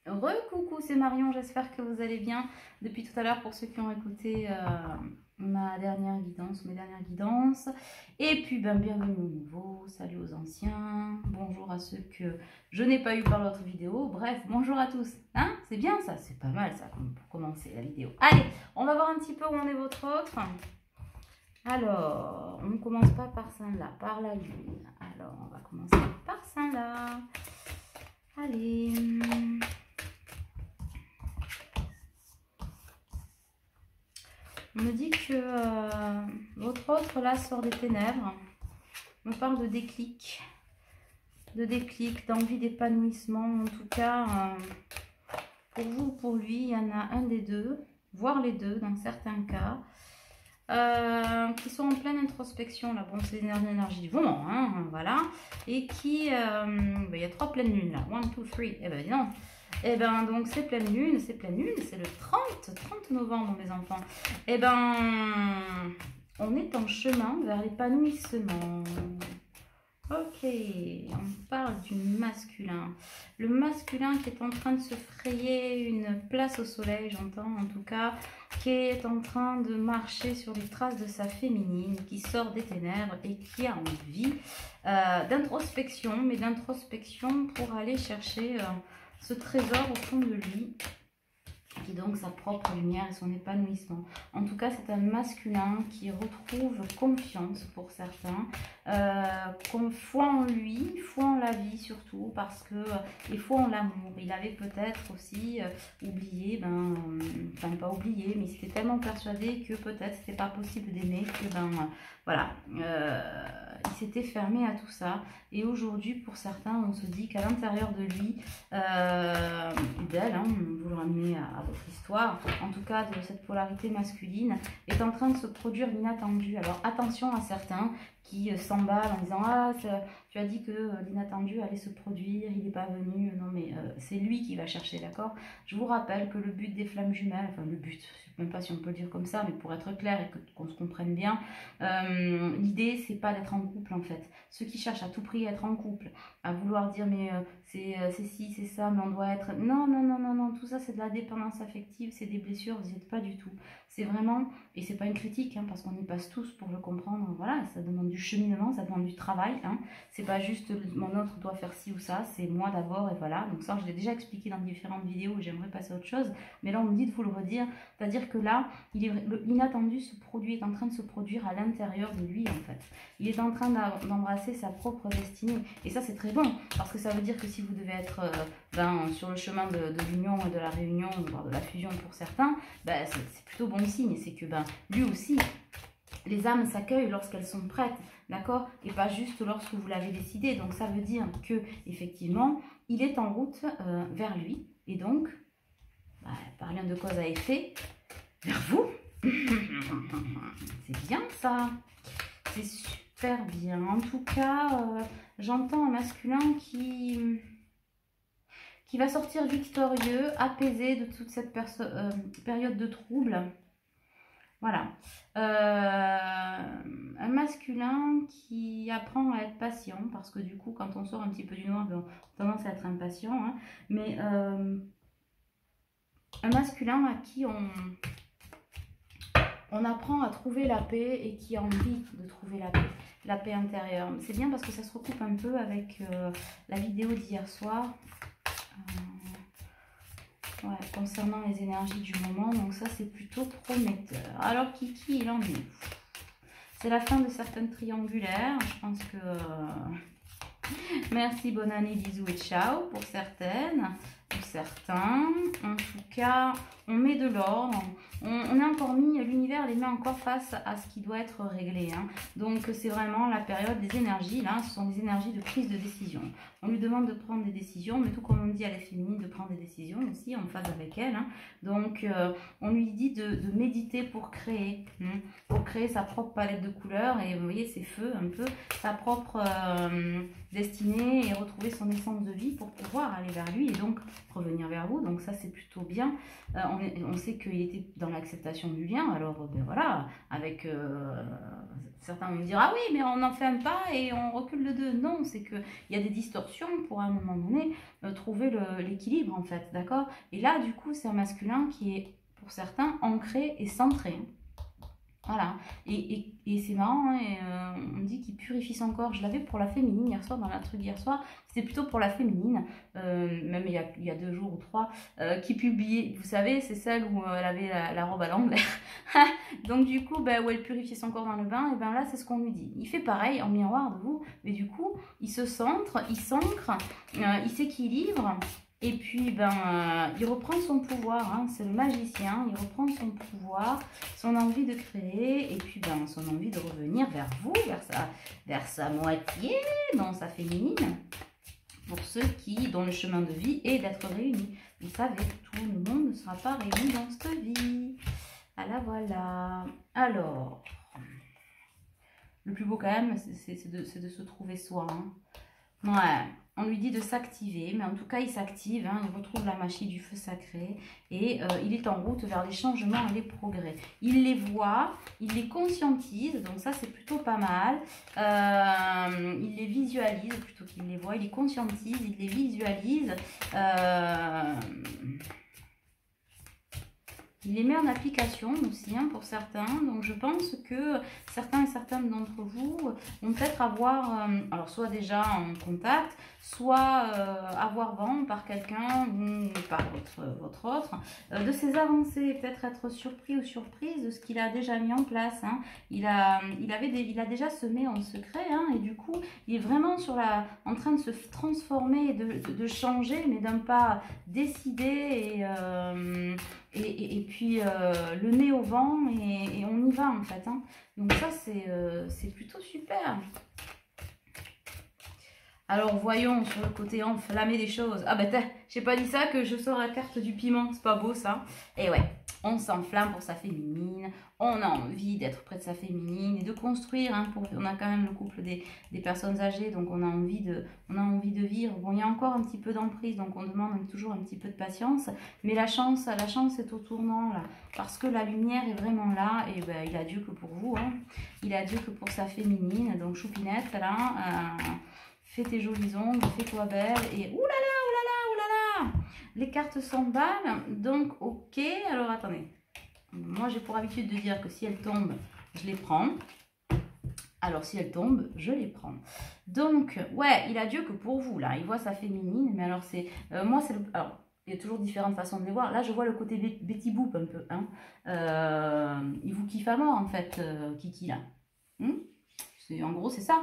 Coucou, c'est Marion, j'espère que vous allez bien. Depuis tout à l'heure, pour ceux qui ont écouté ma dernière guidance, mes dernières guidances. Et puis, bienvenue aux nouveaux, salut aux anciens, bonjour à ceux que je n'ai pas eu par l'autre vidéo. Bref, bonjour à tous. Hein, c'est bien ça, c'est pas mal ça pour commencer la vidéo. Allez, on va voir un petit peu où on est votre autre. Alors, on ne commence pas par celle-là, par la lune. Alors, on va commencer par celle-là. Allez. On me dit que votre autre là sort des ténèbres. On me parle de déclic, d'envie d'épanouissement. En tout cas, pour vous ou pour lui, il y en a un des deux, voire les deux dans certains cas, qui sont en pleine introspection. Là, bon, c'est l'énergie du moment, hein, voilà. Et qui, il y a 3 pleines lunes là, 1, 2, 3, eh ben non. Et ben donc c'est pleine lune, c'est le 30 novembre mes enfants. Et ben on est en chemin vers l'épanouissement. Ok, on parle du masculin. Le masculin qui est en train de se frayer une place au soleil, j'entends en tout cas, qui est en train de marcher sur les traces de sa féminine, qui sort des ténèbres et qui a envie d'introspection, mais d'introspection pour aller chercher ce trésor au fond de lui, qui est donc sa propre lumière et son épanouissement. En tout cas, c'est un masculin qui retrouve confiance pour certains, foi en lui, foi en la vie surtout, parce que, et foi en l'amour. Il avait peut-être aussi oublié, enfin pas oublié, mais il s'était tellement persuadé que peut-être c'était pas possible d'aimer, que voilà, il s'était fermé à tout ça. Et aujourd'hui, pour certains, on se dit qu'à l'intérieur de lui, d'elle, hein, vous le ramenez à votre histoire, en tout cas de cette polarité masculine, est en train de se produire l'inattendu. Alors attention à certains qui s'emballent en disant « Ah, tu as dit que l'inattendu allait se produire, il n'est pas venu. » Non mais c'est lui qui va chercher, d'accord? Je vous rappelle que le but des flammes jumelles, enfin le but, je ne sais même pas si on peut le dire comme ça, mais pour être clair et qu'on se comprenne bien, l'idée c'est pas d'être en couple en fait. Ceux qui cherchent à tout prix à être en couple, à vouloir dire mais c'est ci, c'est ça, mais on doit être... Non, non, non, non, non, tout ça c'est de la dépendance affective, c'est des blessures, vous n'y êtes pas du tout. C'est vraiment, et c'est pas une critique, hein, parce qu'on y passe tous pour le comprendre, voilà, ça demande du cheminement, ça demande du travail, hein. C'est pas juste mon autre doit faire ci ou ça, c'est moi d'abord, et voilà. Donc ça, je l'ai déjà expliqué dans différentes vidéos, j'aimerais passer à autre chose, mais là on me dit de vous le redire, c'est-à-dire que là, l'inattendu est en train de se produire à l'intérieur de lui, en fait. Il est en train d'embrasser sa propre destinée, et ça c'est très bon, parce que ça veut dire que si vous devez être sur le chemin de l'union et de la réunion, voire de la fusion pour certains, c'est plutôt bon signe. C'est que lui aussi, les âmes s'accueillent lorsqu'elles sont prêtes, d'accord? Et pas juste lorsque vous l'avez décidé. Donc ça veut dire que effectivement, il est en route vers lui, et donc, par lien de cause à effet, vers vous. C'est bien ça, c'est super bien. En tout cas, j'entends un masculin qui va sortir victorieux, apaisé de toute cette période de trouble. Voilà. Un masculin qui apprend à être patient, parce que du coup, quand on sort un petit peu du noir, on a tendance à être impatient. Hein, mais un masculin à qui on apprend à trouver la paix et qui a envie de trouver la paix intérieure. C'est bien parce que ça se recoupe un peu avec la vidéo d'hier soir. Ouais, concernant les énergies du moment, donc ça c'est plutôt prometteur. Alors Kiki, il en est où? C'est la fin de certaines triangulaires, je pense que... Merci, bonne année, bisous et ciao pour certaines, pour certains. En tout cas, on met de l'ordre, on a encore mis, l'univers les met encore face à ce qui doit être réglé. Hein. Donc c'est vraiment la période des énergies, là, ce sont des énergies de prise de décision. On lui demande de prendre des décisions, mais tout comme on dit à la féminine de prendre des décisions aussi, en phase avec elle. Hein. Donc on lui dit de méditer pour créer sa propre palette de couleurs, et vous voyez ces feux un peu, sa propre destinée et retrouver son essence de vie pour pouvoir aller vers lui et donc revenir vers vous. Donc ça c'est plutôt bien. On sait qu'il était dans l'acceptation du lien, alors ben voilà, avec certains vont me dire ah oui mais on n'en fait un pas et on recule de deux. Non, c'est qu'il y a des distorsions pour à un moment donné trouver l'équilibre en fait, d'accord. Et là du coup c'est un masculin qui est pour certains ancré et centré. Voilà, et c'est marrant, hein, on dit qu'il purifie son corps. Je l'avais pour la féminine hier soir, dans la truc hier soir, c'était plutôt pour la féminine, même il y a 2 jours ou 3, qui publiait, vous savez, c'est celle où elle avait la robe à l'envers. Donc du coup, où elle purifiait son corps dans le bain, et bien là c'est ce qu'on lui dit. Il fait pareil en miroir de vous, mais du coup, il se centre, il s'ancre, il s'équilibre. Et puis, il reprend son pouvoir, hein, c'est le magicien, il reprend son pouvoir, son envie de créer, et puis son envie de revenir vers vous, vers sa moitié, dans sa féminine, pour ceux dont le chemin de vie est d'être réunis. Vous savez, tout le monde ne sera pas réuni dans cette vie. Voilà. Alors, le plus beau quand même, c'est de se trouver soi. Hein. Ouais. On lui dit de s'activer, mais en tout cas, il s'active, hein, il retrouve la magie du feu sacré et il est en route vers les changements et les progrès. Il les voit, il les conscientise, donc ça, c'est plutôt pas mal. Il les visualise, plutôt qu'il les voit, il les conscientise, il les visualise. Il les met en application aussi hein, pour certains, donc je pense que certains et certaines d'entre vous vont peut-être avoir, alors soit déjà en contact, soit avoir vent par quelqu'un ou par votre autre, de ses avancées, peut-être être surpris ou surprise de ce qu'il a déjà mis en place. Hein. Il a déjà semé en secret hein, et du coup il est vraiment en train de se transformer, de changer, mais d'un pas décidé et puis le nez au vent et on y va en fait. Hein. Donc ça c'est plutôt super. Alors voyons sur le côté enflammé des choses. Ah j'ai pas dit ça que je sors la carte du piment, c'est pas beau ça. Et ouais, on s'enflamme pour sa féminine, on a envie d'être près de sa féminine et de construire. Hein, on a quand même le couple des personnes âgées, donc on a envie de vivre. Bon, il y a encore un petit peu d'emprise, donc on demande toujours un petit peu de patience. Mais la chance est au tournant là, parce que la lumière est vraiment là. Et il a Dieu que pour vous, hein. Il a Dieu que pour sa féminine. Donc choupinette là. Fais tes jolis ongles, fais-toi belle et oulala, oulala, oulala. Les cartes s'emballent, donc ok. Alors attendez, moi j'ai pour habitude de dire que si elles tombent, je les prends. Alors si elles tombent, je les prends. Donc ouais, il a Dieu que pour vous là. Il voit sa féminine, mais alors c'est moi c'est le. Alors il y a toujours différentes façons de les voir. Là je vois le côté Betty Boop un peu. Hein. Il vous kiffe à mort en fait, Kiki là. En gros c'est ça.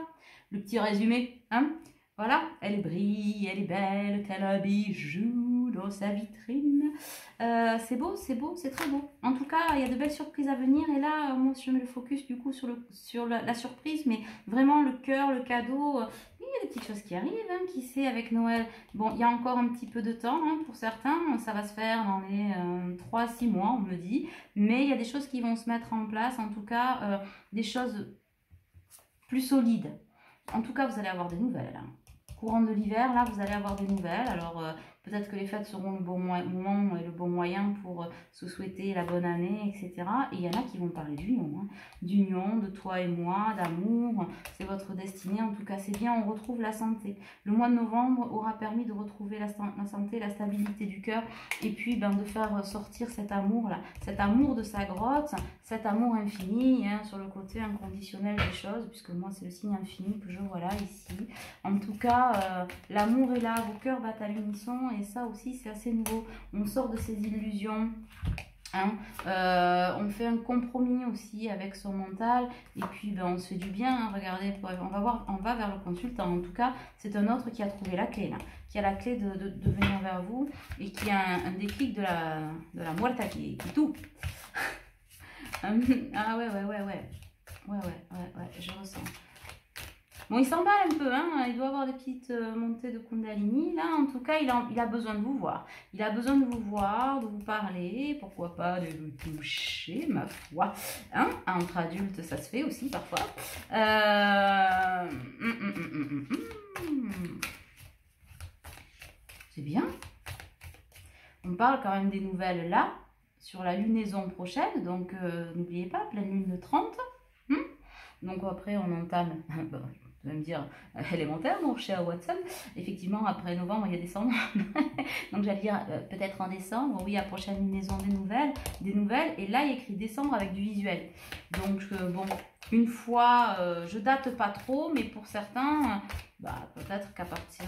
Le petit résumé, hein. Voilà, elle brille, elle est belle, tel un bijou dans sa vitrine. C'est beau, c'est très beau. En tout cas, il y a de belles surprises à venir. Et là, moi, je mets le focus du coup sur la surprise, mais vraiment le cœur, le cadeau. Il y a des petites choses qui arrivent, hein, qui sait, avec Noël. Bon, il y a encore un petit peu de temps hein, pour certains. Ça va se faire dans les 3 à 6 mois, on me dit. Mais il y a des choses qui vont se mettre en place. En tout cas, des choses plus solides. En tout cas, vous allez avoir des nouvelles. Là. Courant de l'hiver, là, vous allez avoir des nouvelles. Alors, peut-être que les fêtes seront le bon moment et le bon moyen pour se souhaiter la bonne année, etc. Et il y en a qui vont parler d'union. Hein. D'union, de toi et moi, d'amour. C'est votre destinée. En tout cas, c'est bien, on retrouve la santé. Le mois de novembre aura permis de retrouver la santé, la stabilité du cœur. Et puis, de faire sortir cet amour-là. Cet amour de sa grotte, cet amour infini, hein, sur le côté inconditionnel des choses. Puisque moi, c'est le signe infini que je vois là, ici. En tout cas, l'amour est là, vos cœurs battent à l'unisson. Et ça aussi, c'est assez nouveau. On sort de ces illusions. Hein. On fait un compromis aussi avec son mental. Et puis, on se fait du bien. Hein. Regardez, on va vers le consultant. En tout cas, c'est un autre qui a trouvé la clé. Là. Qui a la clé de venir vers vous. Et qui a un déclic de la muerta qui tout. Ah ouais, je ressens. Bon, il s'emballe un peu, hein, il doit avoir des petites montées de Kundalini. Là, en tout cas, il a besoin de vous voir. Il a besoin de vous voir, de vous parler, pourquoi pas de vous toucher, ma foi. Hein, entre adultes, ça se fait aussi parfois. C'est bien. On parle quand même des nouvelles là, sur la lunaison prochaine. Donc, n'oubliez pas, pleine lune le 30. Donc après, on entame, bon, vous allez me dire, élémentaire, mon cher Watson. Effectivement, après novembre, il y a décembre. Donc j'allais dire, peut-être en décembre, oui, la prochaine lunaison des nouvelles. Et là, il y a écrit décembre avec du visuel. Donc, bon, une fois, je date pas trop, mais pour certains, bah, peut-être qu'à partir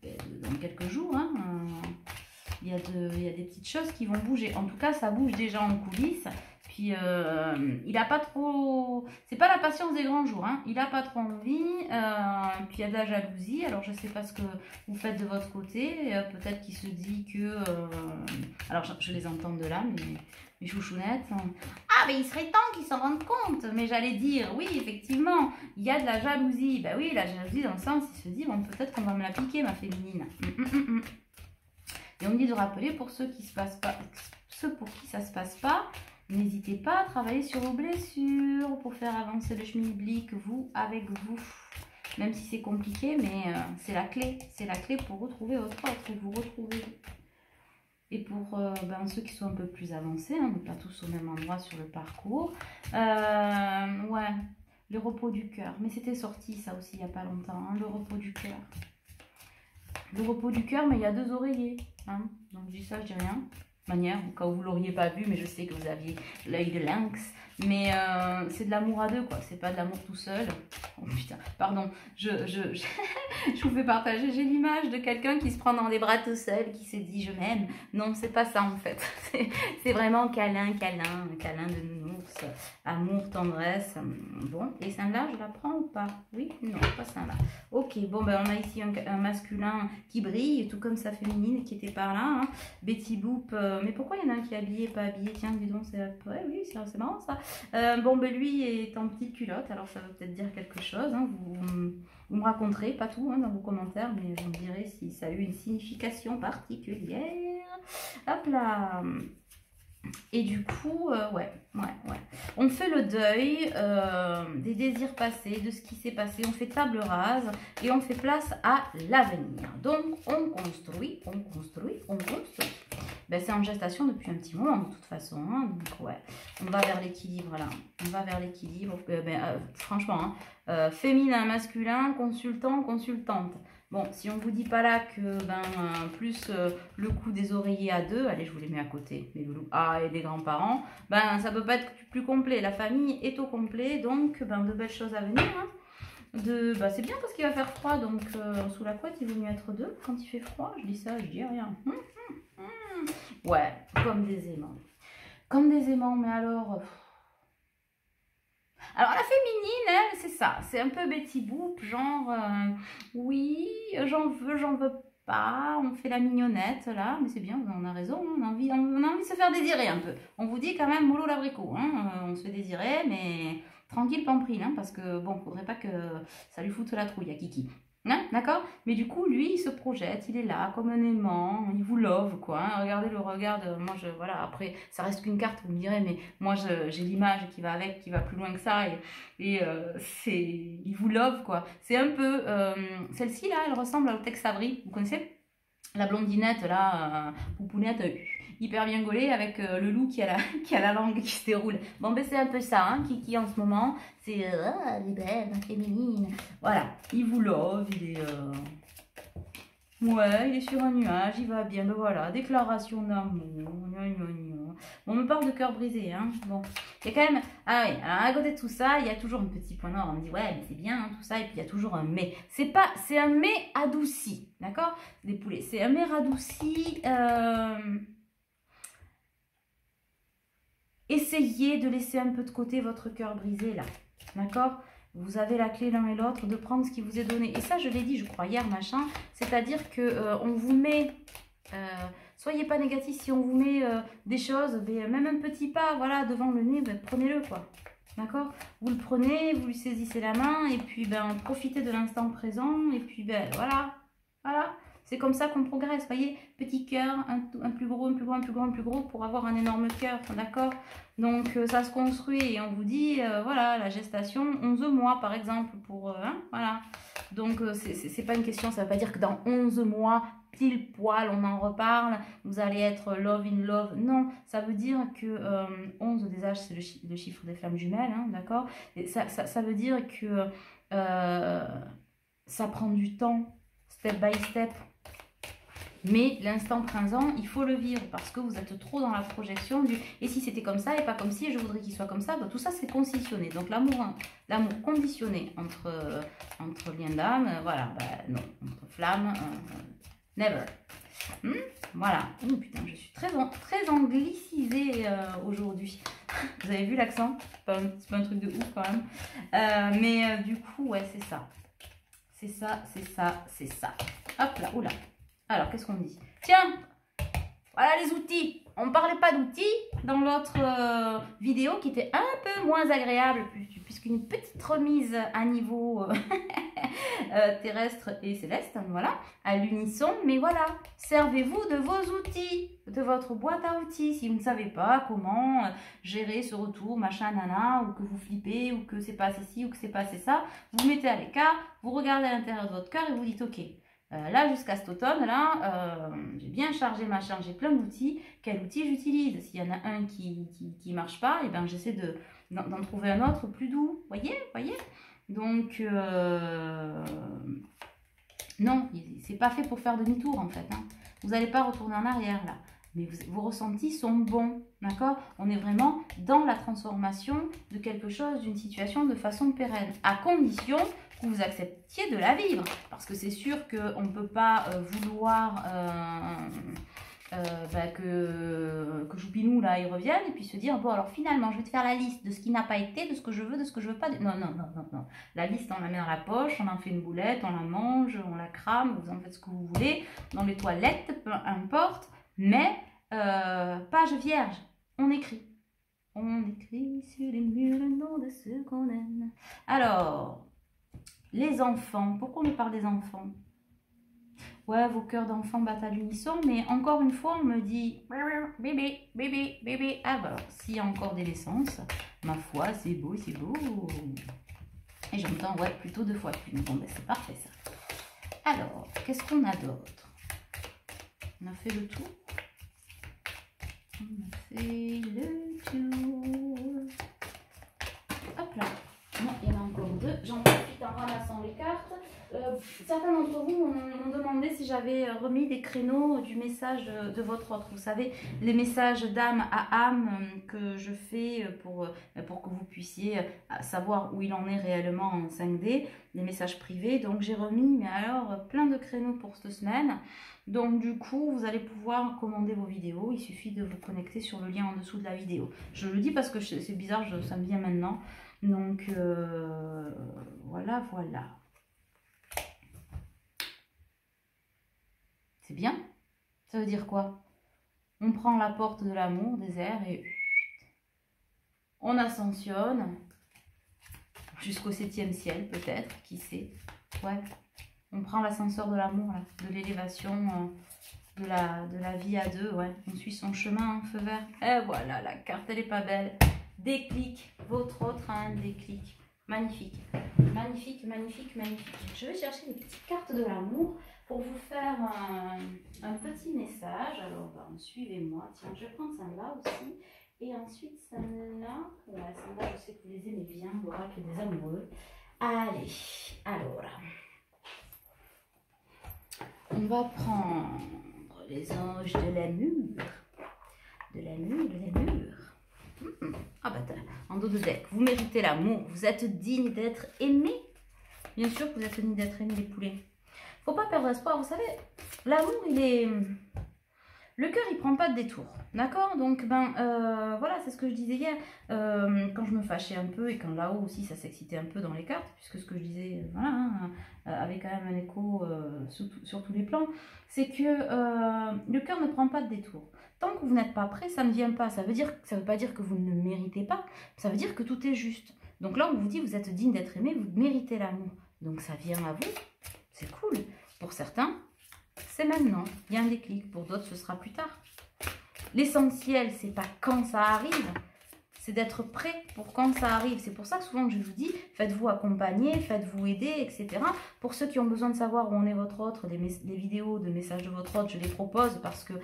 dans quelques jours, hein, il y a des petites choses qui vont bouger. En tout cas, ça bouge déjà en coulisses. Puis, il n'a pas trop... C'est pas la patience des grands jours, hein. Il n'a pas trop envie. Puis, il y a de la jalousie. Alors, je ne sais pas ce que vous faites de votre côté. Peut-être qu'il se dit que... Alors, je les entends de là, mes chouchounettes. Ah, mais il serait temps qu'ils s'en rendent compte. Mais j'allais dire, oui, effectivement, il y a de la jalousie. Ben oui, la jalousie dans le sens, il se dit, bon, peut-être qu'on va me la piquer, ma féminine. Et on me dit de rappeler pour ceux qui se passent pas... Ceux pour qui ça se passe pas... N'hésitez pas à travailler sur vos blessures pour faire avancer le schmilblick, vous, avec vous. Même si c'est compliqué, mais c'est la clé. C'est la clé pour retrouver votre autre, vous retrouver. Et pour ceux qui sont un peu plus avancés, hein, on n'est pas tous au même endroit sur le parcours. Ouais, le repos du cœur. Mais c'était sorti ça aussi il n'y a pas longtemps, hein, le repos du cœur. Le repos du cœur, mais il y a 2 oreillers. Hein, donc je dis ça, je dis rien. Manière, au cas où vous l'auriez pas vu, mais je sais que vous aviez l'œil de lynx, mais c'est de l'amour à deux, quoi, c'est pas de l'amour tout seul. Oh putain, pardon, je vous fais partager, j'ai l'image de quelqu'un qui se prend dans les bras tout seul, qui se dit je m'aime. Non, c'est pas ça en fait, c'est vraiment câlin, câlin, câlin de nounours, amour, tendresse. Bon, et celle-là, je la prends ou pas? Oui, non, pas celle-là. Ok, bon, ben on a ici un masculin qui brille, tout comme sa féminine qui était par là, hein. Betty Boop, mais pourquoi il y en a un qui est habillé, pas habillé? Tiens, dis donc, c'est ouais, oui, c'est marrant ça. Bon, ben lui est en petite culotte, alors ça veut peut-être dire quelque chose, hein. Vous me raconterez, pas tout, hein, dans vos commentaires, mais vous me direz si ça a eu une signification particulière. Hop là. Et du coup, ouais. On fait le deuil des désirs passés, de ce qui s'est passé. On fait table rase et on fait place à l'avenir. Donc, on construit. Ben, c'est en gestation depuis un petit moment, de toute façon. Hein, donc, ouais, on va vers l'équilibre, là. On va vers l'équilibre. Franchement, hein, féminin, masculin, consultant, consultante. Bon, si on ne vous dit pas là que plus le coût des oreillers à 2, allez, je vous les mets à côté, les loulous, et des grands-parents, ça peut pas être plus complet. La famille est au complet, donc de belles choses à venir. Hein. C'est bien parce qu'il va faire froid, donc sous la couette, il vaut mieux être 2 quand il fait froid. Je dis ça, je dis rien. Ouais, comme des aimants. Comme des aimants, mais alors... Alors, la féminine, elle, c'est ça. C'est un peu Betty Boop, genre, oui, j'en veux pas. On fait la mignonnette, là. Mais c'est bien, on a raison. On a envie de se faire désirer un peu. On vous dit quand même, mollo l'abricot. Hein, on se fait désirer, mais tranquille, pamprile. Hein, parce que, bon, faudrait pas que ça lui foute la trouille à Kiki. Hein, d'accord? Mais du coup, lui, il se projette, il est là, comme un aimant, il vous love, quoi. Hein. Regardez le regard de... Moi, voilà, après, ça reste qu'une carte, vous me direz, mais moi, j'ai l'image qui va avec, qui va plus loin que ça, et il vous love, quoi. C'est un peu... Celle-ci, là, elle ressemble au Tex Avery, vous connaissez? La blondinette, là, poupounette, hyper bien gaulée, avec le loup qui a la langue qui se déroule. Bon, ben c'est un peu ça, hein, Kiki, en ce moment. C'est, elle est belle, féminine. Voilà, il vous love, il est... Ouais, il est sur un nuage, il va bien, ben voilà, déclaration d'amour, on me parle de cœur brisé, hein, bon, il y a quand même, ah oui, alors à côté de tout ça, il y a toujours un petit point noir, on me dit, ouais, mais c'est bien, hein, tout ça, et puis il y a toujours un mais, c'est un mais adouci, d'accord, des poulets, c'est un mais radouci, essayez de laisser un peu de côté votre cœur brisé, là, d'accord. Vous avez la clé l'un et l'autre de prendre ce qui vous est donné. Et ça, je l'ai dit, je crois, hier, machin. C'est-à-dire que on vous met... soyez pas négatif si on vous met des choses, même un petit pas, voilà, devant le nez, prenez-le, quoi. D'accord? Vous le prenez, vous lui saisissez la main et puis ben, profitez de l'instant présent et puis ben voilà, voilà. C'est comme ça qu'on progresse, voyez, petit cœur, un plus gros, un plus gros, un plus gros, un plus gros pour avoir un énorme cœur, d'accord? Donc ça se construit et on vous dit, voilà, la gestation, 11 mois par exemple, pour, voilà. Donc c'est pas une question, ça veut pas dire que dans 11 mois, pile poil, on en reparle, vous allez être love in love, non, ça veut dire que 11 des âges, c'est le chiffre des flammes jumelles, hein, d'accord? Et ça veut dire que ça prend du temps, step by step. Mais l'instant présent, il faut le vivre parce que vous êtes trop dans la projection du « et si c'était comme ça et pas comme si et je voudrais qu'il soit comme ça », tout ça c'est conditionné. Donc l'amour conditionné entre liens d'âme, voilà, non, entre flammes, never. Voilà. Oh putain, je suis très anglicisée aujourd'hui. Vous avez vu l'accent? C'est pas un truc de ouf quand même. Mais du coup, ouais, c'est ça. C'est ça, c'est ça, c'est ça. Hop là, oula. Alors, qu'est-ce qu'on dit? Tiens, voilà les outils. On ne parlait pas d'outils dans l'autre vidéo qui était un peu moins agréable puisqu'une petite remise à niveau terrestre et céleste, voilà, à l'unisson. Mais voilà, servez-vous de vos outils, de votre boîte à outils. Si vous ne savez pas comment gérer ce retour, machin, nana, ou que vous flippez, ou que c'est passé ci, ou que c'est passé ça, vous mettez à l'écart, vous regardez à l'intérieur de votre cœur et vous dites, ok, là, jusqu'à cet automne, là, j'ai bien chargé ma charge, j'ai plein d'outils. Quel outil j'utilise? S'il y en a un qui marche pas, et ben j'essaie d'en trouver un autre plus doux. Voyez? Donc, non, c'est pas fait pour faire demi-tour, en fait. Hein. Vous n'allez pas retourner en arrière, là. Mais vos ressentis sont bons, d'accord? On est vraiment dans la transformation de quelque chose, d'une situation de façon pérenne, à condition que vous acceptiez de la vivre. Parce que c'est sûr qu'on ne peut pas vouloir que Choupinou, là, il revienne et puis se dire, bon, alors finalement, je vais te faire la liste de ce qui n'a pas été, de ce que je veux, de ce que je veux pas. Non. La liste, on la met dans la poche, on en fait une boulette, on la mange, on la crame, vous en faites ce que vous voulez, dans les toilettes, peu importe. Mais, page vierge, on écrit. On écrit sur les murs le nom de ceux qu'on aime. Alors, les enfants, pourquoi on nous parle des enfants? Ouais, vos cœurs d'enfants battent à l'unisson, mais encore une fois, on me dit bébé. Ah bah, s'il y a encore des naissances, ma foi, c'est beau. Et j'entends, ouais, plutôt 2 fois plus. Bon, ben c'est parfait ça. Alors, qu'est-ce qu'on a d'autre? On a fait le tour. Hop là. Non, il y en a encore 2. J'en profite en ramassant les cartes. Certains d'entre vous m'ont demandé si j'avais remis des créneaux du message de votre autre. Vous savez, les messages d'âme à âme que je fais pour que vous puissiez savoir où il en est réellement en 5D, les messages privés. Donc j'ai remis, mais alors, plein de créneaux pour cette semaine. Donc du coup, vous allez pouvoir commander vos vidéos. Il suffit de vous connecter sur le lien en dessous de la vidéo. Je le dis parce que c'est bizarre, ça me vient maintenant. Donc voilà. C'est bien. Ça veut dire quoi? On prend la porte de l'amour, des airs et on ascensionne jusqu'au 7e ciel peut-être, qui sait. Ouais. On prend l'ascenseur de l'amour, de l'élévation, de la vie à deux. Ouais. On suit son chemin, feu vert. Et voilà, la carte, elle est pas belle. Déclic, votre autre a un déclic. Magnifique. Je vais chercher les petites cartes de l'amour pour vous faire un petit message. Alors, suivez-moi. Tiens, je vais prendre celle-là aussi. Et ensuite, celle-là. Ouais, celle-là, je sais que vous les aimez bien, l'oracle des amoureux. Allez, alors. On va prendre les anges de l'amour. Ah bah en dos de deck, vous méritez l'amour, vous êtes digne d'être aimé. Bien sûr que vous êtes digne d'être aimé, les poulets. Faut pas perdre espoir, vous savez, l'amour il est... Le cœur il prend pas de détour, d'accord? Donc voilà, c'est ce que je disais hier, quand je me fâchais un peu et quand là-haut aussi ça s'excitait un peu dans les cartes, puisque ce que je disais, avait quand même un écho sur tous les plans, c'est que le cœur cœur ne prend pas de détour. Tant que vous n'êtes pas prêt, ça ne vient pas. Ça veut pas dire que vous ne le méritez pas, ça veut dire que tout est juste. Donc là, on vous dit, vous êtes digne d'être aimé, vous méritez l'amour. Donc ça vient à vous, c'est cool. Pour certains, c'est maintenant, il y a un déclic. Pour d'autres, ce sera plus tard. L'essentiel, c'est pas quand ça arrive, c'est d'être prêt pour quand ça arrive. C'est pour ça que souvent je vous dis, faites-vous accompagner, faites-vous aider, etc. Pour ceux qui ont besoin de savoir où en est votre autre, les vidéos de messages de votre autre, je les propose parce que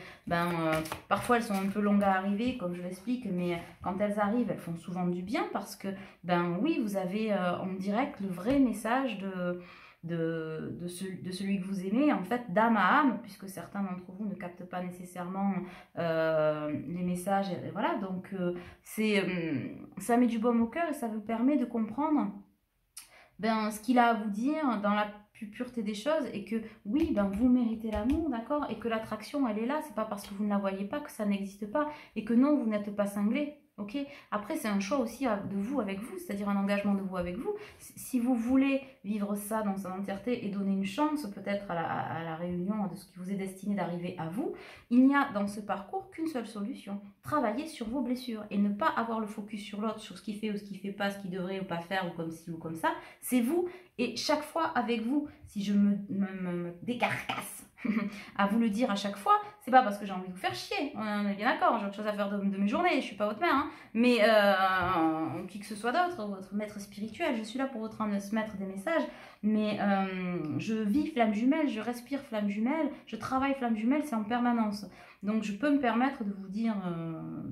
parfois elles sont un peu longues à arriver, comme je l'explique, mais quand elles arrivent, elles font souvent du bien parce que, oui, vous avez en direct le vrai message de celui que vous aimez, en fait, d'âme à âme, puisque certains d'entre vous ne captent pas nécessairement les messages, et voilà, donc ça met du baume au cœur et ça vous permet de comprendre ce qu'il a à vous dire dans la plus pureté des choses, et que oui, vous méritez l'amour, d'accord, et que l'attraction, elle est là, c'est pas parce que vous ne la voyez pas que ça n'existe pas, et que non, vous n'êtes pas cinglé. Ok. Après, c'est un choix aussi de vous avec vous, c'est-à-dire un engagement de vous avec vous. Si vous voulez vivre ça dans son entièreté et donner une chance peut-être à la réunion de ce qui vous est destiné d'arriver à vous, il n'y a dans ce parcours qu'une seule solution. Travailler sur vos blessures et ne pas avoir le focus sur l'autre, sur ce qu'il fait ou ce qu'il ne fait pas, ce qu'il devrait ou pas faire, ou comme ci ou comme ça. C'est vous, et chaque fois avec vous. Si je me décarcasse à vous le dire à chaque fois, c'est pas parce que j'ai envie de vous faire chier, on est bien d'accord, j'ai autre chose à faire de mes journées, je suis pas votre mère, hein, mais qui que ce soit d'autre, votre maître spirituel, je suis là pour vous transmettre des messages, mais je vis flamme jumelle, je respire flamme jumelle, je travaille flamme jumelle, c'est en permanence. Donc je peux me permettre de vous dire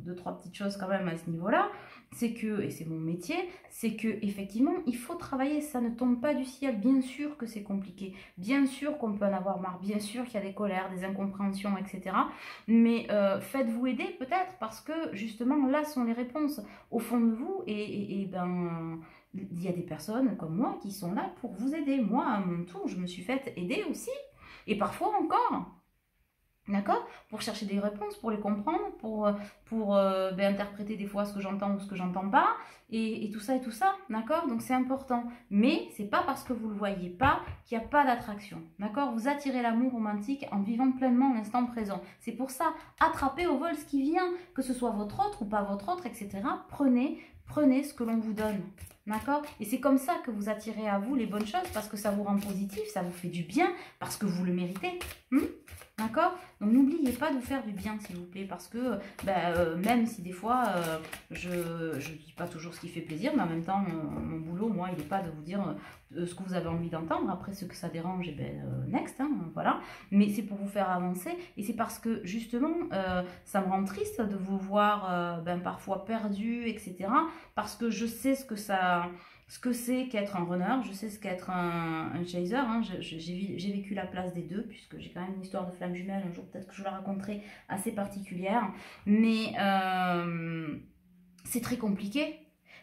2-3 petites choses quand même à ce niveau-là, c'est que, et c'est mon métier, c'est que effectivement il faut travailler, ça ne tombe pas du ciel, bien sûr que c'est compliqué, bien sûr qu'on peut en avoir marre, bien sûr qu'il y a des colères, des incompréhensions, etc. Mais faites-vous aider peut-être parce que justement là sont les réponses au fond de vous, et il y a des personnes comme moi qui sont là pour vous aider. Moi à mon tour je me suis faite aider aussi, et parfois encore. D'accord? Pour chercher des réponses, pour les comprendre, pour interpréter des fois ce que j'entends ou ce que j'entends pas, et tout ça, d'accord? Donc c'est important. Mais c'est pas parce que vous le voyez pas qu'il n'y a pas d'attraction, d'accord? Vous attirez l'amour romantique en vivant pleinement l'instant présent. C'est pour ça, attrapez au vol ce qui vient, que ce soit votre autre ou pas votre autre, etc. Prenez ce que l'on vous donne, d'accord? Et c'est comme ça que vous attirez à vous les bonnes choses, parce que ça vous rend positif, ça vous fait du bien, parce que vous le méritez. D'accord? Donc n'oubliez pas de vous faire du bien, s'il vous plaît, parce que même si des fois je ne dis pas toujours ce qui fait plaisir, mais en même temps mon boulot, moi, il n'est pas de vous dire ce que vous avez envie d'entendre. Après, ce que ça dérange, next, hein, voilà. Mais c'est pour vous faire avancer, et c'est parce que justement ça me rend triste de vous voir parfois perdu, etc. Parce que je sais ce que c'est qu'être un runner, je sais ce qu'être un chaser, hein. J'ai vécu la place des deux, puisque j'ai quand même une histoire de flamme jumelle, un jour peut-être que je la raconterai, assez particulière, mais c'est très compliqué,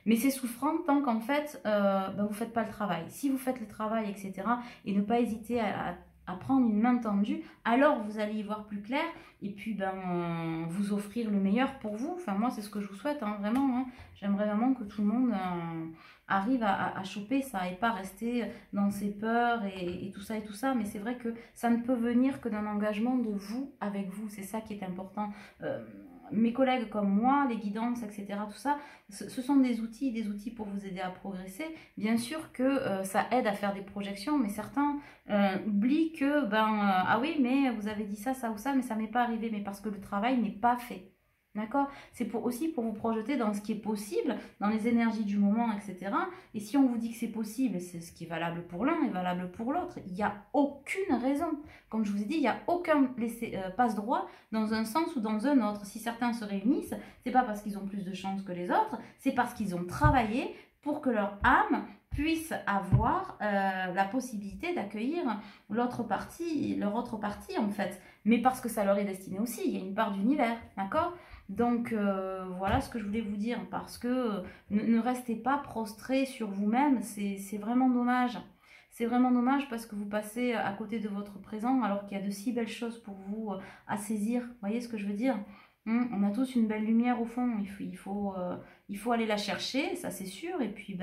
mais c'est souffrant tant qu'en fait vous ne faites pas le travail. Si vous faites le travail, etc., et ne pas hésiter à prendre une main tendue, alors vous allez y voir plus clair, et puis vous offrir le meilleur pour vous. Enfin, moi c'est ce que je vous souhaite, hein, vraiment, hein. J'aimerais vraiment que tout le monde arrive à choper ça, et pas rester dans ses peurs et tout ça, mais c'est vrai que ça ne peut venir que d'un engagement de vous avec vous, c'est ça qui est important. Mes collègues comme moi, les guidances, etc., tout ça, ce sont des outils pour vous aider à progresser. Bien sûr que ça aide à faire des projections, mais certains oublient que, ah oui, mais vous avez dit ça, ça ou ça, mais ça m'est pas arrivé, mais parce que le travail n'est pas fait. D'accord? C'est aussi pour vous projeter dans ce qui est possible, dans les énergies du moment, etc. Et si on vous dit que c'est possible, c'est ce qui est valable pour l'un et valable pour l'autre. Il n'y a aucune raison. Comme je vous ai dit, il n'y a aucun passe-droit dans un sens ou dans un autre. Si certains se réunissent, c'est pas parce qu'ils ont plus de chance que les autres, c'est parce qu'ils ont travaillé pour que leur âme puisse avoir la possibilité d'accueillir leur autre partie en fait. Mais parce que ça leur est destiné aussi, il y a une part d'univers, d'accord? Donc voilà ce que je voulais vous dire, parce que ne restez pas prostrés sur vous-même, c'est vraiment dommage. C'est vraiment dommage parce que vous passez à côté de votre présent alors qu'il y a de si belles choses pour vous à saisir. Vous voyez ce que je veux dire? On a tous une belle lumière au fond, il faut aller la chercher, ça c'est sûr, et puis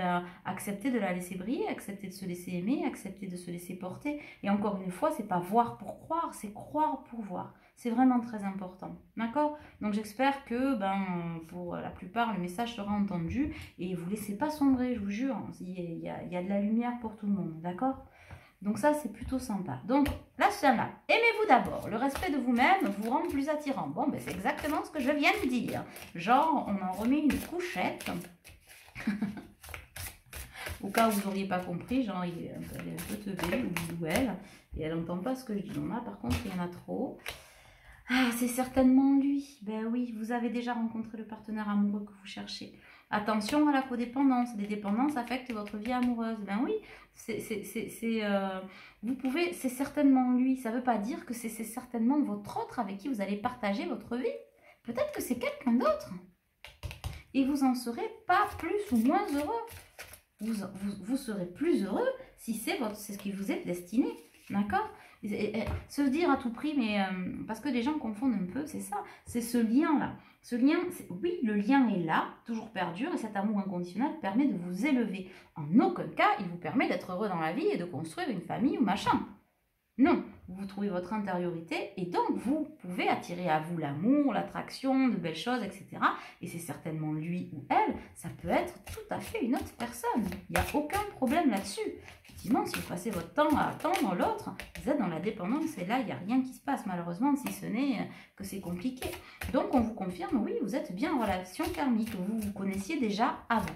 accepter de la laisser briller, accepter de se laisser aimer, accepter de se laisser porter. Et encore une fois, c'est pas voir pour croire, c'est croire pour voir. C'est vraiment très important. D'accord? Donc j'espère que pour la plupart, le message sera entendu. Et vous ne laissez pas sombrer, je vous jure. Il y a de la lumière pour tout le monde. D'accord? Donc ça, c'est plutôt sympa. Donc, la Shana, aimez-vous d'abord. Le respect de vous-même vous rend plus attirant. Bon, ben c'est exactement ce que je viens de dire. Genre, on en remet une couchette. Au cas où vous n'auriez pas compris, genre, elle est un peu teubée, ou elle, et elle n'entend pas ce que je dis. Non, là, par contre, il y en a trop. Ah, c'est certainement lui. Ben oui, vous avez déjà rencontré le partenaire amoureux que vous cherchez. Attention à la codépendance. Les dépendances affectent votre vie amoureuse. Ben oui, vous pouvez, c'est certainement lui. Ça ne veut pas dire que c'est certainement votre autre avec qui vous allez partager votre vie. Peut-être que c'est quelqu'un d'autre. Et vous en serez pas plus ou moins heureux. Vous serez plus heureux si c'est ce qui vous est destiné. D'accord? Se dire à tout prix, mais parce que les gens confondent un peu, c'est ça. C'est ce lien-là. Ce lien, oui, le lien est là, toujours perdure, et cet amour inconditionnel permet de vous élever. En aucun cas, il vous permet d'être heureux dans la vie et de construire une famille ou machin. Non, vous trouvez votre intériorité et donc vous pouvez attirer à vous l'amour, l'attraction, de belles choses, etc. Et c'est certainement lui ou elle, ça peut être tout à fait une autre personne. Il n'y a aucun problème là-dessus. Effectivement, si vous passez votre temps à attendre l'autre, vous êtes dans la dépendance et là, il n'y a rien qui se passe malheureusement, si ce n'est que c'est compliqué. Donc, on vous confirme, oui, vous êtes bien en relation karmique, vous vous connaissiez déjà avant.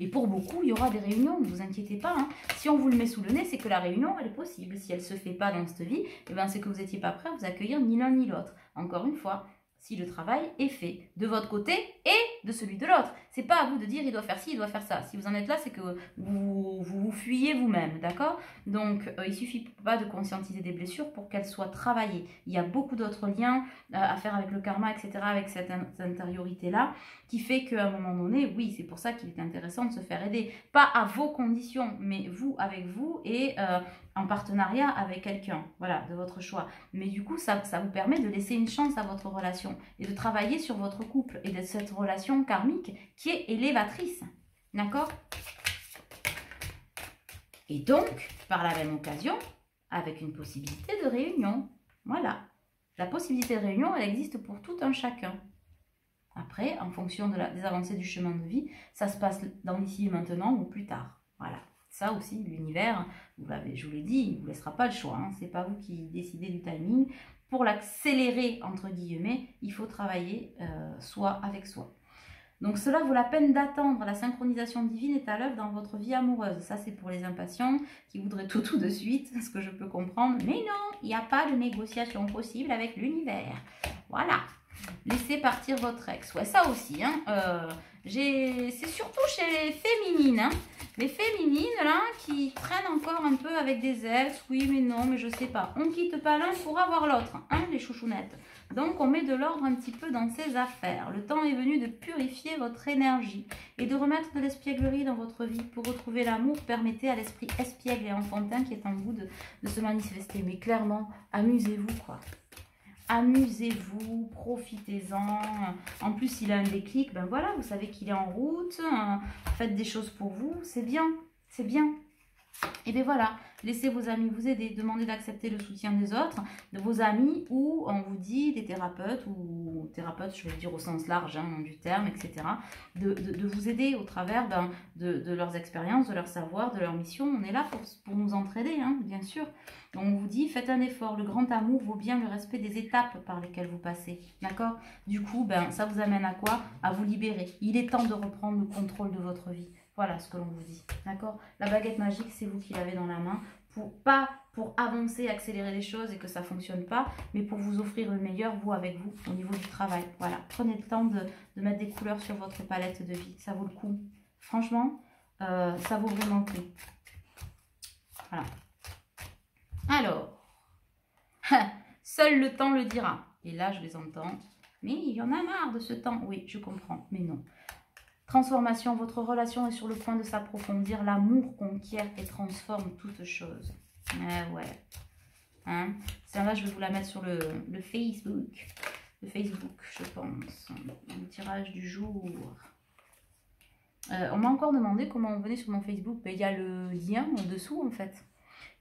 Et pour beaucoup, il y aura des réunions, ne vous inquiétez pas. Hein. Si on vous le met sous le nez, c'est que la réunion, elle est possible. Si elle ne se fait pas dans cette vie, eh ben, c'est que vous n'étiez pas prêt à vous accueillir ni l'un ni l'autre. Encore une fois, si le travail est fait de votre côté et de celui de l'autre. C'est pas à vous de dire il doit faire ci, il doit faire ça. Si vous en êtes là, c'est que vous fuyez vous-même, d'accord? Donc, il suffit pas de conscientiser des blessures pour qu'elles soient travaillées. Il y a beaucoup d'autres liens à faire avec le karma, etc., avec cette intériorité-là, qui fait qu'à un moment donné, oui, c'est pour ça qu'il est intéressant de se faire aider. Pas à vos conditions, mais vous avec vous et en partenariat avec quelqu'un, voilà, de votre choix. Mais du coup, ça vous permet de laisser une chance à votre relation et de travailler sur votre couple et de cette relation karmique qui est élévatrice, d'accord? Et donc, par la même occasion, avec une possibilité de réunion, voilà. La possibilité de réunion, elle existe pour tout un chacun. Après, en fonction des avancées du chemin de vie, ça se passe dans l'ici et maintenant ou plus tard, voilà. Ça aussi, l'univers, je vous l'ai dit, il ne vous laissera pas le choix. Hein. Ce n'est pas vous qui décidez du timing. Pour l'accélérer, entre guillemets, il faut travailler soi avec soi. Donc cela vaut la peine d'attendre. La synchronisation divine est à l'œuvre dans votre vie amoureuse. Ça, c'est pour les impatients qui voudraient tout de suite, ce que je peux comprendre. Mais non, il n'y a pas de négociation possible avec l'univers. Voilà. Laissez partir votre ex. Ouais, ça aussi. Hein, c'est surtout chez les féminines. Hein. Les féminines, là, qui traînent encore un peu avec des ex. Oui, mais non, mais je sais pas. On quitte pas l'un pour avoir l'autre, hein, les chouchounettes. Donc, on met de l'ordre un petit peu dans ses affaires. Le temps est venu de purifier votre énergie et de remettre de l'espièglerie dans votre vie. Pour retrouver l'amour, permettez à l'esprit espiègle et enfantin qui est en vous de se manifester. Mais clairement, amusez-vous, quoi. Amusez-vous, profitez-en. En plus, il a un déclic, ben voilà, vous savez qu'il est en route. Faites des choses pour vous, c'est bien, c'est bien. Et bien voilà, laissez vos amis vous aider, demandez d'accepter le soutien des autres, de vos amis, ou on vous dit des thérapeutes, ou thérapeutes, je vais dire au sens large hein, du terme, etc., de vous aider au travers de leurs expériences, de leur savoir, de leur mission. On est là pour nous entraider, hein, bien sûr. Donc on vous dit, faites un effort, le grand amour vaut bien le respect des étapes par lesquelles vous passez, d'accord? Du coup, ben, ça vous amène à quoi? À vous libérer. Il est temps de reprendre le contrôle de votre vie. Voilà ce que l'on vous dit, d'accord? La baguette magique, c'est vous qui l'avez dans la main, pas pour avancer, accélérer les choses et que ça ne fonctionne pas, mais pour vous offrir le meilleur, vous avec vous, au niveau du travail. Voilà, prenez le temps de mettre des couleurs sur votre palette de vie, ça vaut le coup. Franchement, ça vaut vraiment le coup. Voilà. Alors, seul le temps le dira. Et là, je les entends. Mais il y en a marre de ce temps. Oui, je comprends, mais non. Transformation, votre relation est sur le point de s'approfondir. L'amour conquiert et transforme toute chose. Eh ouais. Hein? Celle-là, je vais vous la mettre sur le Facebook. Le Facebook, je pense. Le tirage du jour. On m'a encore demandé comment on venait sur mon Facebook. Ben, il y a le lien en dessous, en fait.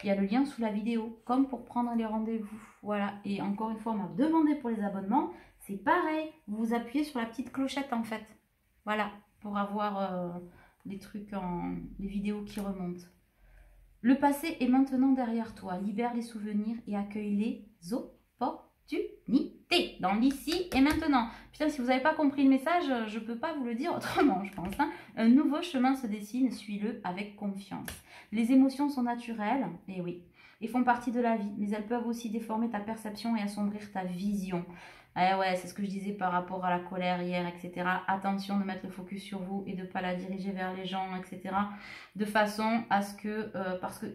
Il y a le lien sous la vidéo, comme pour prendre les rendez-vous. Voilà, et encore une fois, on m'a demandé pour les abonnements. C'est pareil, vous appuyez sur la petite clochette en fait. Voilà, pour avoir des trucs, des vidéos qui remontent. Le passé est maintenant derrière toi. Libère les souvenirs et accueille les opportunités dans l'ici et maintenant. Putain, si vous n'avez pas compris le message, je ne peux pas vous le dire autrement, je pense. Hein. Un nouveau chemin se dessine, suis-le avec confiance. Les émotions sont naturelles, et oui, et font partie de la vie, mais elles peuvent aussi déformer ta perception et assombrir ta vision. Eh ouais, c'est ce que je disais par rapport à la colère hier, etc. Attention de mettre le focus sur vous et de ne pas la diriger vers les gens, etc. De façon à ce que, parce que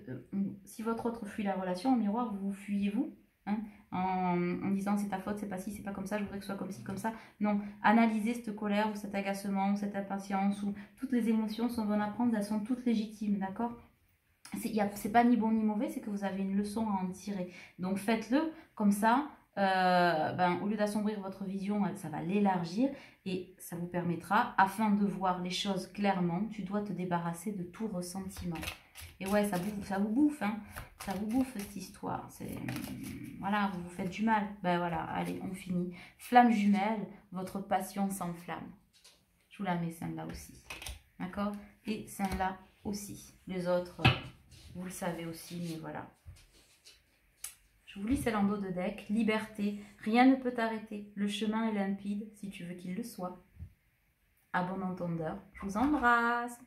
si votre autre fuit la relation, au miroir, vous fuyez vous, hein, en disant c'est ta faute, c'est pas ci, c'est pas comme ça, je voudrais que ce soit comme ci, comme ça. Non, analysez cette colère ou cet agacement ou cette impatience ou toutes les émotions sont bonnes à prendre, elles sont toutes légitimes, d'accord ? C'est pas ni bon ni mauvais, c'est que vous avez une leçon à en tirer. Donc faites-le comme ça. Au lieu d'assombrir votre vision, ça va l'élargir et ça vous permettra, afin de voir les choses clairement, tu dois te débarrasser de tout ressentiment. Et ouais, ça vous bouffe, hein. Ça vous bouffe cette histoire. Voilà, vous vous faites du mal. Ben voilà, allez, on finit. Flamme jumelle, votre passion s'enflamme. Je vous la mets celle-là aussi. D'accord? Et celle-là aussi. Les autres, vous le savez aussi, mais voilà. Je vous lis celle en dos de deck. Liberté, rien ne peut t'arrêter. Le chemin est limpide si tu veux qu'il le soit. À bon entendeur, je vous embrasse.